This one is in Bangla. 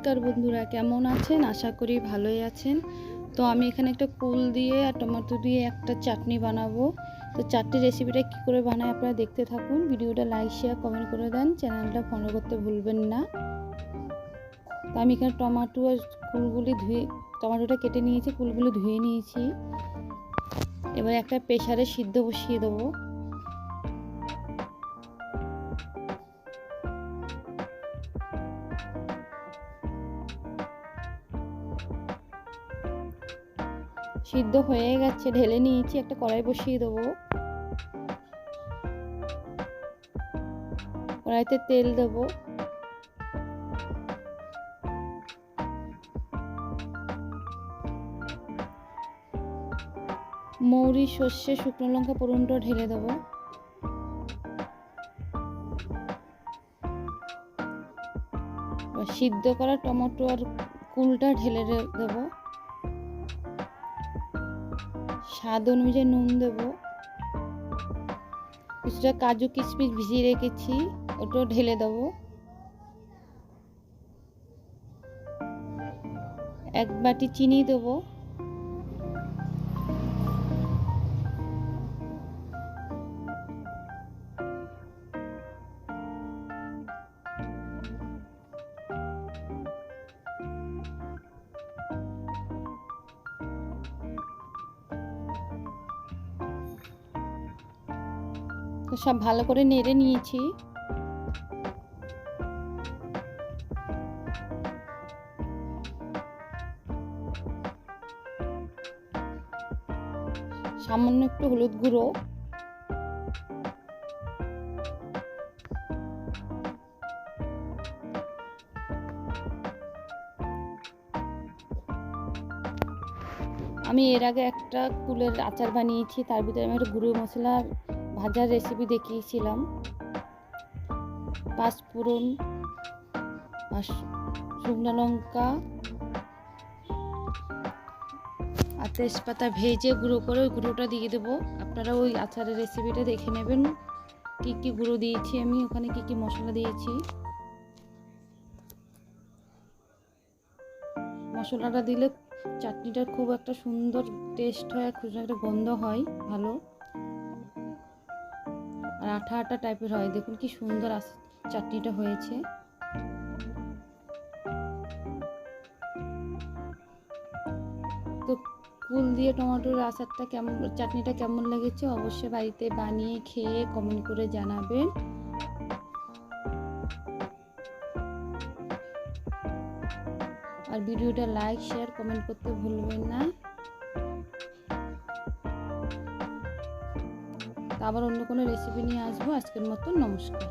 নমস্কার বন্ধুরা, কেমন আছেন? আশা করি ভালোই আছেন। তো আমি এখানে একটা কুল দিয়ে আর টমেটো দিয়ে একটা চাটনি বানাবো। তো চাটনির রেসিপিটা কী করে বানাই আপনারা দেখতে থাকুন। ভিডিওটা লাইক শেয়ার কমেন্ট করে দেন, চ্যানেলটা ফলো করতে ভুলবেন না। তো আমি এখানে টমেটো আর কুলগুলি টমেটোটা কেটে নিয়েছি, কুলগুলো ধুয়ে নিয়েছি। এবার একটা প্রেসারে সিদ্ধ বসিয়ে দেবো। সিদ্ধ হয়ে গেছে, ঢেলে নিয়েছি। একটা কড়াই বসিয়ে দেবো। কড়াইতে তেল দেবো। মৌরি, সর্ষে, শুকনো লঙ্কা ফোড়নটা ঢেলে দেবো। সিদ্ধ করা টমেটো আর কুলটা ঢেলে দেবো। স্বাদ অনুযায়ী নুন দেবো। কিছুটা কাজু কিশমিশ ভিজিয়ে রেখেছি, ওটাও ঢেলে দেবো। এক বাটি চিনি দেবো। তো সব ভালো করে নেড়ে নিয়েছি। সামান্য একটু হলুদ গুঁড়ো, আমি এর আগে একটা কুলের আচার বানিয়েছি, তার ভিতরে আমি একটা গুঁড়ো মশলা ভাজার রেসিপি দেখিয়েছিলাম। পাঁচফোড়ন আর শুকনো লঙ্কা আর তেজপাতা ভেজে গুঁড়ো করে ওই গুঁড়োটা দিয়ে দেবো। আপনারা ওই আচারের রেসিপিটা দেখে নেবেন কী কী গুঁড়ো দিয়েছি আমি, ওখানে কী কী মশলা দিয়েছি। মশলাটা দিলে চাটনিটার খুব একটা সুন্দর টেস্ট হয়, খুব একটা গন্ধ হয় ভালো, আর আঠা আঠা টাইপের হয়। দেখুন কি সুন্দর চাটনিটা হয়েছে। তো কুল দিয়ে টমেটোর আচারটা কেমন, চাটনিটা কেমন লেগেছে অবশ্যই বাড়িতে বানিয়ে খেয়ে কমেন্ট করে জানাবেন। আর ভিডিওটা লাইক শেয়ার কমেন্ট করতে ভুলবেন না। আবার অন্য কোনো রেসিপি নিয়ে আসবো। আজকের মতো নমস্কার।